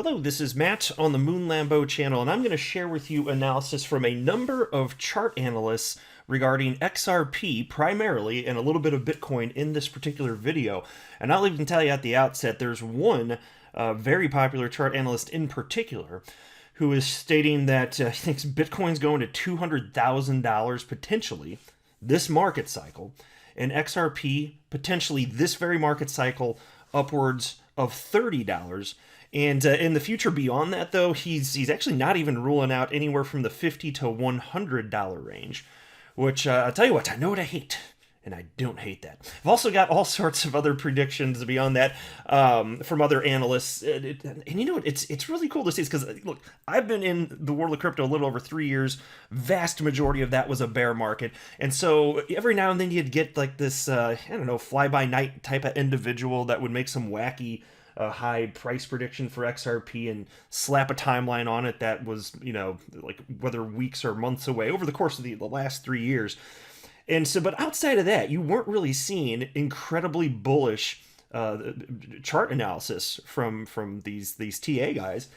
Hello, this is Matt on the Moon Lambo channel, and I'm going to share with you analysis from a number of chart analysts regarding XRP primarily and a little bit of Bitcoin in this particular video. And I'll even tell you at the outset, there's one very popular chart analyst in particular who is stating that he thinks Bitcoin's going to $200,000 potentially this market cycle, and XRP potentially this very market cycle upwards of $30. And in the future beyond that, though, he's actually not even ruling out anywhere from the $50 to $100 range, which I'll tell you what, I know what I hate, and I don't hate that. I've also got all sorts of other predictions beyond that from other analysts, and you know what, it's really cool to see, because look, I've been in the world of crypto a little over 3 years. Vast majority of that was a bear market, and so every now and then you'd get like this, I don't know, fly-by-night type of individual that would make some wacky high price prediction for XRP and slap a timeline on it that was, you know, like whether weeks or months away over the course of the last 3 years. And so, but outside of that, you weren't really seeing incredibly bullish chart analysis from these TA guys,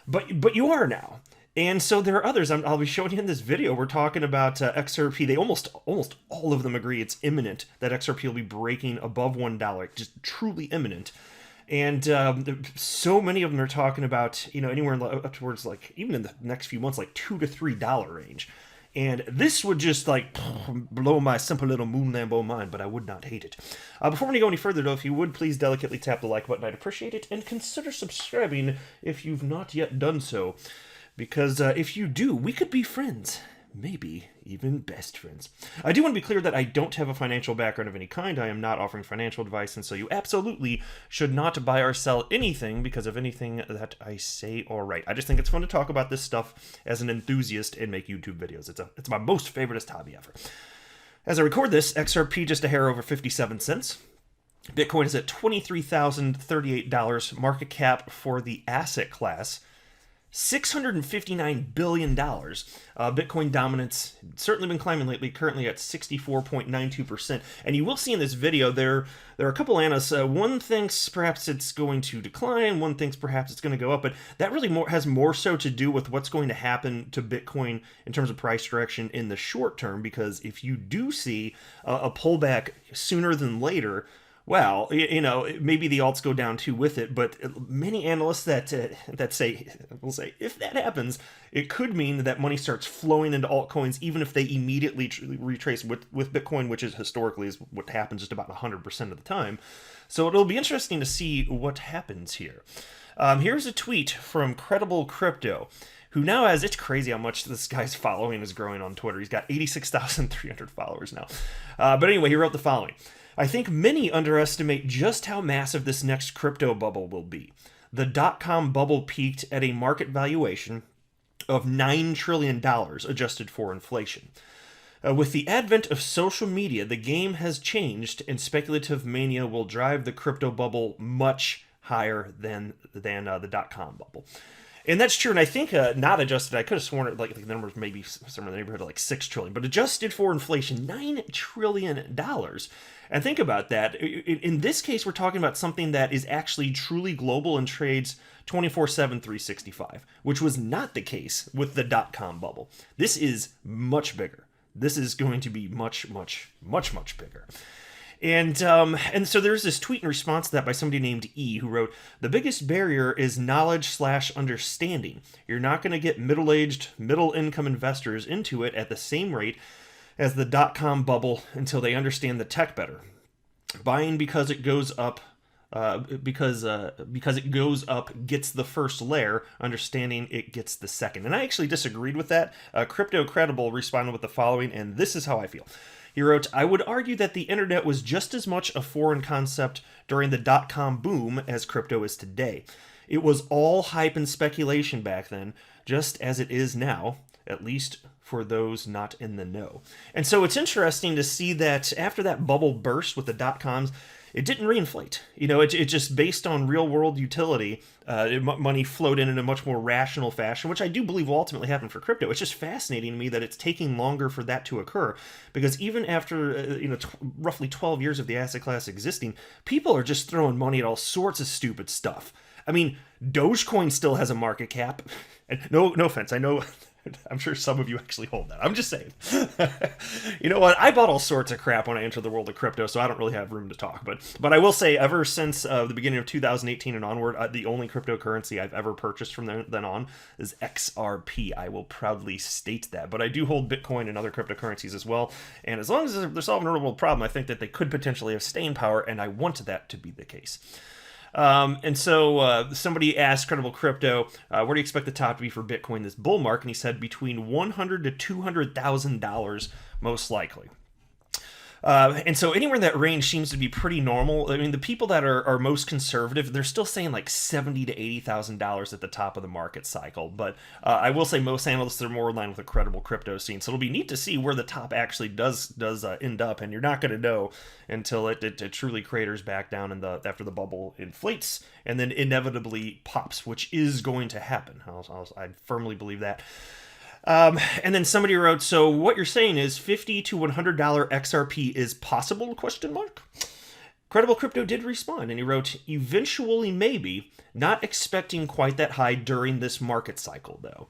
but you are now. And so there are others I'll be showing you in this video. We're talking about XRP. They almost all of them agree it's imminent that XRP will be breaking above $1, just truly imminent. And so many of them are talking about, you know, anywhere up towards, like, even in the next few months, like $2 to $3 range. And this would just, like, blow my simple little Moon Lambo mind, but I would not hate it. Before we go any further, though, if you would, please delicately tap the like button. I'd appreciate it. And consider subscribing if you've not yet done so. Because if you do, we could be friends. Maybe even best friends. I do want to be clear that I don't have a financial background of any kind. I am not offering financial advice, and so you absolutely should not buy or sell anything because of anything that I say or write. I just think it's fun to talk about this stuff as an enthusiast and make YouTube videos. It's my most favoriteest hobby ever. As I record this, XRP just a hair over 57 cents. Bitcoin is at $23,038 market cap for the asset class. $659 billion. Bitcoin dominance certainly been climbing lately, currently at 64.92%. And you will see in this video there are a couple analysts. One thinks perhaps it's going to decline, one thinks perhaps it's going to go up, but that really has more so to do with what's going to happen to Bitcoin in terms of price direction in the short term, because if you do see a pullback sooner than later, well, you know, maybe the alts go down too with it, but many analysts that will say if that happens, it could mean that money starts flowing into altcoins, even if they immediately retrace with Bitcoin, which is historically is what happens just about 100% of the time. So it'll be interesting to see what happens here. Here's a tweet from Credible Crypto, who now has, it's crazy how much this guy's following is growing on Twitter. He's got 86,300 followers now. But anyway, he wrote the following. I think many underestimate just how massive this next crypto bubble will be. The dot-com bubble peaked at a market valuation of $9 trillion adjusted for inflation. With the advent of social media, the game has changed, and speculative mania will drive the crypto bubble much higher than the dot-com bubble. And that's true, and I think not adjusted, I could have sworn it, like the numbers maybe somewhere in the neighborhood of like $6 trillion, but adjusted for inflation, $9 trillion. And think about that. In this case, we're talking about something that is actually truly global and trades 24/7, 365, which was not the case with the dot-com bubble. This is much bigger. This is going to be much bigger. And so there's this tweet in response to that by somebody named E, who wrote, "The biggest barrier is knowledge/understanding. You're not going to get middle-aged, middle-income investors into it at the same rate as the dot-com bubble until they understand the tech better. Buying because it goes up, because it goes up gets the first layer. Understanding it gets the second." And I actually disagreed with that. Crypto Credible responded with the following, and this is how I feel. He wrote, "I would argue that the internet was just as much a foreign concept during the dot-com boom as crypto is today. It was all hype and speculation back then, just as it is now, at least for those not in the know." And so it's interesting to see that after that bubble burst with the dot-coms, it didn't reinflate. You know, it just based on real-world utility, money flowed in a much more rational fashion, which I do believe will ultimately happen for crypto. It's just fascinating to me that it's taking longer for that to occur, because even after roughly 12 years of the asset class existing, people are just throwing money at all sorts of stupid stuff. I mean, Dogecoin still has a market cap. And no offense, I know I'm sure some of you actually hold that. I'm just saying. You know what? I bought all sorts of crap when I entered the world of crypto, so I don't really have room to talk. But I will say, ever since the beginning of 2018 and onward, the only cryptocurrency I've ever purchased from then on is XRP. I will proudly state that. But I do hold Bitcoin and other cryptocurrencies as well. And as long as they're solving a real world problem, I think that they could potentially have staying power, and I want that to be the case. And so somebody asked Credible Crypto, where do you expect the top to be for Bitcoin this bull market? And he said between $100,000 to $200,000 most likely. And so anywhere in that range seems to be pretty normal. I mean, the people that are most conservative, they're still saying like $70,000 to $80,000 at the top of the market cycle. But I will say most analysts are more in line with the Credible Crypto scene. So it'll be neat to see where the top actually does end up. And you're not going to know until it truly craters back down after the bubble inflates and then inevitably pops, which is going to happen. I firmly believe that. And then somebody wrote, so what you're saying is $50 to $100 XRP is possible? ? Credible Crypto did respond, and he wrote, eventually maybe, not expecting quite that high during this market cycle, though.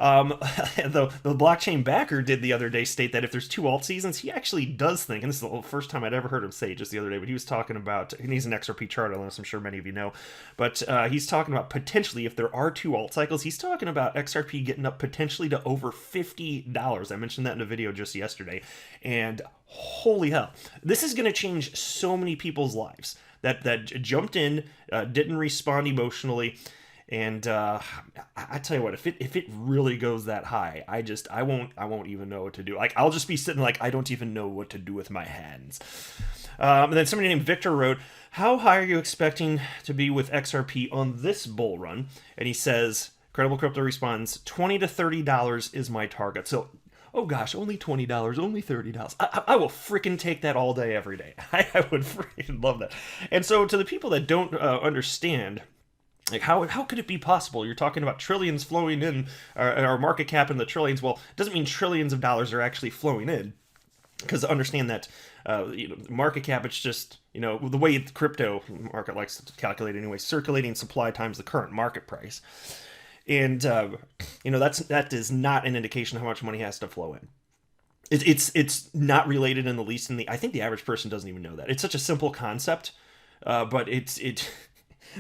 The blockchain backer did the other day state that if there's two alt seasons, he actually does think, and this is the first time I'd ever heard him say it just the other day, but he was talking about, and he's an XRP chart analyst, I'm sure many of you know, but he's talking about potentially, if there are two alt cycles, he's talking about XRP getting up potentially to over $50. I mentioned that in a video just yesterday, and holy hell, this is going to change so many people's lives that jumped in, didn't respond emotionally. And I tell you what, if it really goes that high, I won't even know what to do. Like, I'll just be sitting like I don't even know what to do with my hands. And then somebody named Victor wrote, how high are you expecting to be with XRP on this bull run? And he says, Credible Crypto responds, $20 to $30 is my target. So, oh gosh, only $20, only $30. I will freaking take that all day, every day. I would freaking love that. And so to the people that don't understand, like, how could it be possible? You're talking about trillions flowing in, our market cap in the trillions. Well, it doesn't mean trillions of dollars are actually flowing in. Because understand that, market cap, it's just, the way the crypto market likes to calculate anyway, circulating supply times the current market price. And, that is not an indication of how much money has to flow in. It's not related in the least. I think the average person doesn't even know that. It's such a simple concept, but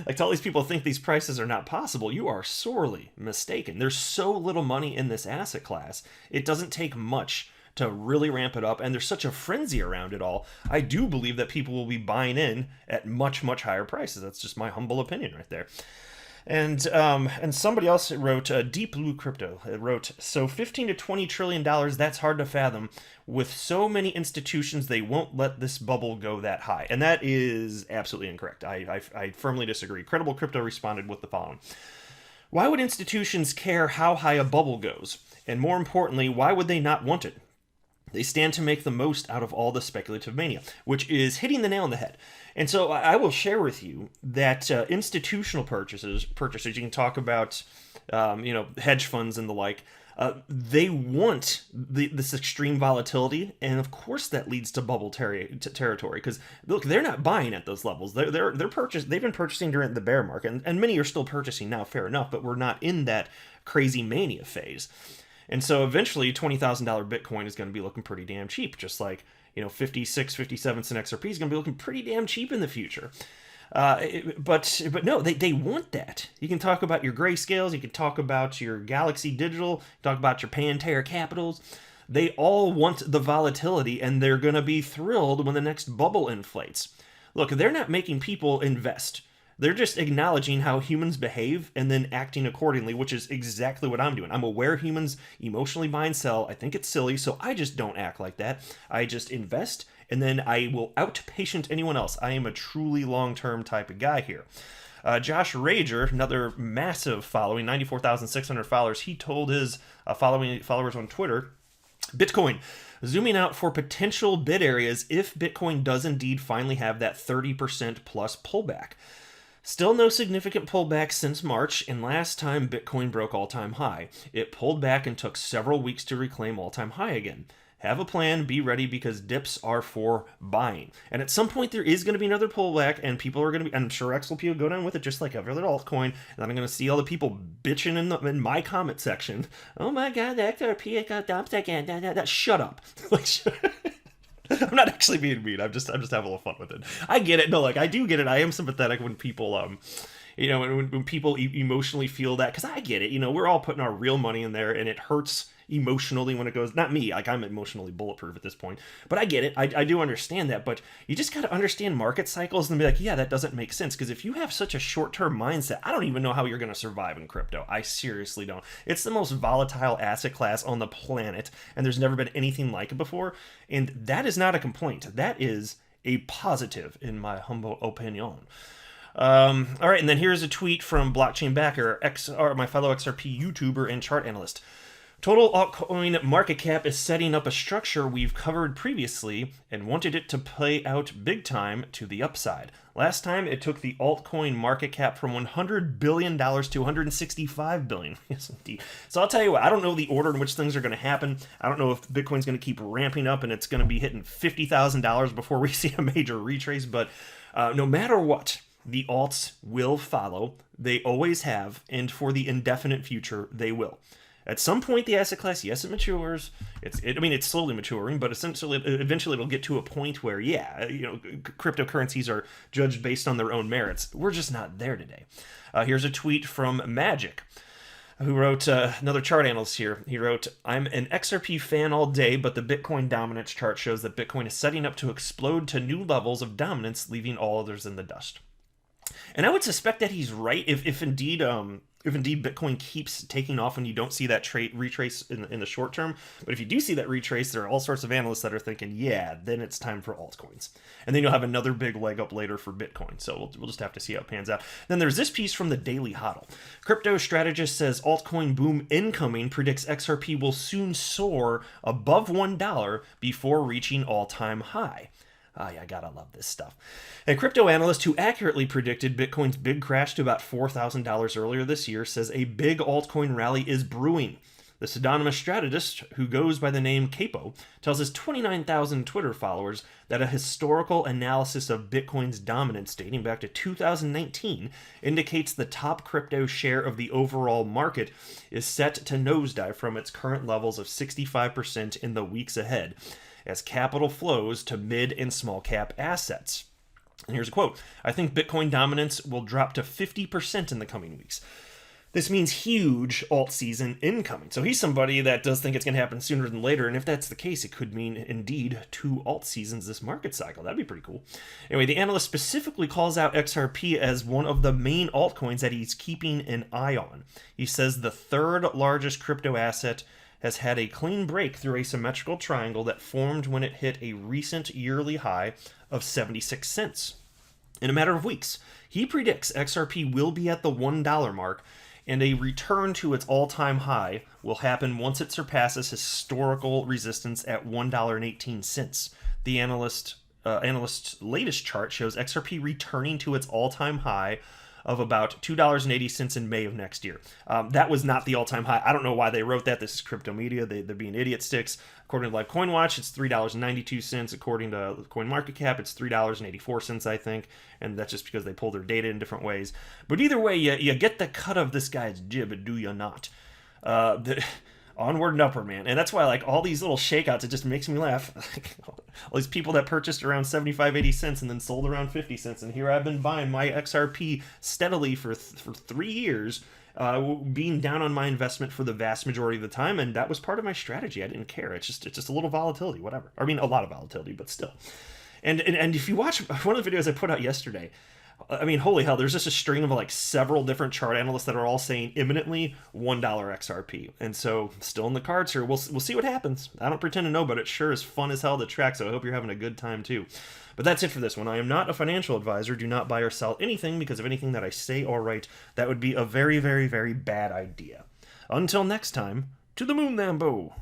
like, to all these people think these prices are not possible, you are sorely mistaken. There's so little money in this asset class. It doesn't take much to really ramp it up, and there's such a frenzy around it all. I do believe that people will be buying in at much, much higher prices. That's just my humble opinion right there. And somebody else wrote, Deep Blue Crypto wrote, so $15 to $20 trillion, that's hard to fathom. With so many institutions, they won't let this bubble go that high. And that is absolutely incorrect. I firmly disagree. Credible Crypto responded with the following. Why would institutions care how high a bubble goes? And more importantly, why would they not want it? They stand to make the most out of all the speculative mania, which is hitting the nail on the head. And so I will share with you that institutional purchasers, you can talk about, hedge funds and the like, they want this extreme volatility, and of course that leads to bubble territory. Because look, they're not buying at those levels. They've been purchasing during the bear market, and many are still purchasing now. Fair enough, but we're not in that crazy mania phase. And so eventually $20,000 Bitcoin is going to be looking pretty damn cheap, just like, 56, 57 cent XRP is going to be looking pretty damn cheap in the future. But no, they want that. You can talk about your Grayscales, you can talk about your Galaxy Digital, talk about your Pantera Capitals. They all want the volatility, and they're going to be thrilled when the next bubble inflates. Look, they're not making people invest. They're just acknowledging how humans behave and then acting accordingly, which is exactly what I'm doing. I'm aware humans emotionally buy and sell. I think it's silly, so I just don't act like that. I just invest, and then I will outpatient anyone else. I am a truly long-term type of guy here. Josh Rager, another massive following, 94,600 followers, he told his followers on Twitter, Bitcoin, zooming out for potential bid areas if Bitcoin does indeed finally have that 30% plus pullback. Still no significant pullback since March, and last time Bitcoin broke all-time high. It pulled back and took several weeks to reclaim all-time high again. have a plan, be ready, because dips are for buying. And at some point there is going to be another pullback, and people are going to be, I'm sure XLP will go down with it just like every other altcoin, and then I'm going to see all the people bitching in my comment section. Oh my god, the XRP got dumped again. Shut up. I'm not actually being mean. I'm just having a little fun with it. I get it. No, like, I do get it. I am sympathetic when people when people emotionally feel that, because I get it. We're all putting our real money in there, and it hurts emotionally when it goes. Not me, like, I'm emotionally bulletproof at this point, but I get it. I do understand that, but you just got to understand market cycles and be like, yeah, that doesn't make sense. Because if you have such a short-term mindset, I don't even know how you're going to survive in crypto. I seriously don't. It's the most volatile asset class on the planet, and there's never been anything like it before. And that is not a complaint. That is a positive, in my humble opinion. All right, and then here's a tweet from Blockchain Backer, my fellow XRP YouTuber and chart analyst. Total altcoin market cap is setting up a structure we've covered previously and wanted it to play out big time to the upside. Last time, it took the altcoin market cap from $100 billion to $165 billion. Yes, indeed. So I'll tell you what, I don't know the order in which things are going to happen. I don't know if Bitcoin's going to keep ramping up and it's going to be hitting $50,000 before we see a major retrace, but no matter what, the alts will follow. They always have, and for the indefinite future, they will. At some point, the asset class, yes, it matures. It's slowly maturing, but eventually it'll get to a point where, cryptocurrencies are judged based on their own merits. We're just not there today. Here's a tweet from Magic, who wrote, another chart analyst here. He wrote, I'm an XRP fan all day, but the Bitcoin dominance chart shows that Bitcoin is setting up to explode to new levels of dominance, leaving all others in the dust. And I would suspect that he's right if indeed Bitcoin keeps taking off and you don't see that retrace in the short term. But if you do see that retrace, there are all sorts of analysts that are thinking, yeah, then it's time for altcoins. And then you'll have another big leg up later for Bitcoin. So we'll just have to see how it pans out. Then there's this piece from the Daily Hodl. Crypto strategist says altcoin boom incoming, predicts XRP will soon soar above $1 before reaching all-time high. I gotta love this stuff. A crypto analyst who accurately predicted Bitcoin's big crash to about $4,000 earlier this year says a big altcoin rally is brewing. The pseudonymous strategist, who goes by the name Capo, tells his 29,000 Twitter followers that a historical analysis of Bitcoin's dominance dating back to 2019 indicates the top crypto share of the overall market is set to nosedive from its current levels of 65% in the weeks ahead, as capital flows to mid and small cap assets. And here's a quote. I think Bitcoin dominance will drop to 50% in the coming weeks. This means huge alt season incoming. So he's somebody that does think it's going to happen sooner than later. And if that's the case, it could mean indeed 2 alt seasons this market cycle. That'd be pretty cool. Anyway, the analyst specifically calls out XRP as one of the main altcoins that he's keeping an eye on. He says the third largest crypto asset has had a clean break through a symmetrical triangle that formed when it hit a recent yearly high of 76 cents. In a matter of weeks, he predicts XRP will be at the $1 mark, and a return to its all-time high will happen once it surpasses historical resistance at $1.18. The analyst's latest chart shows XRP returning to its all-time high of about $2.80 in May of next year. That was not the all-time high. I don't know why they wrote that. This is crypto media. They're being idiot sticks. According to Live Coin Watch, it's $3.92. According to CoinMarketCap, it's $3.84, I think. And that's just because they pull their data in different ways. But either way, you get the cut of this guy's jib, do you not? Onward and upward, man. And that's why, like, all these little shakeouts, it just makes me laugh. All these people that purchased around 75, 80 cents and then sold around 50 cents. And here I've been buying my XRP steadily for 3 years, being down on my investment for the vast majority of the time. And that was part of my strategy. I didn't care. It's just a little volatility, whatever. I mean, a lot of volatility, but still. And if you watch one of the videos I put out yesterday, I mean, holy hell, there's just a string of like several different chart analysts that are all saying imminently $1 XRP. And so still in the cards here. We'll see what happens. I don't pretend to know, but it sure is fun as hell to track. So I hope you're having a good time too. But that's it for this one. I am not a financial advisor. Do not buy or sell anything because of anything that I say or write. That would be a very, very, very bad idea. Until next time, to the moon, Lambo.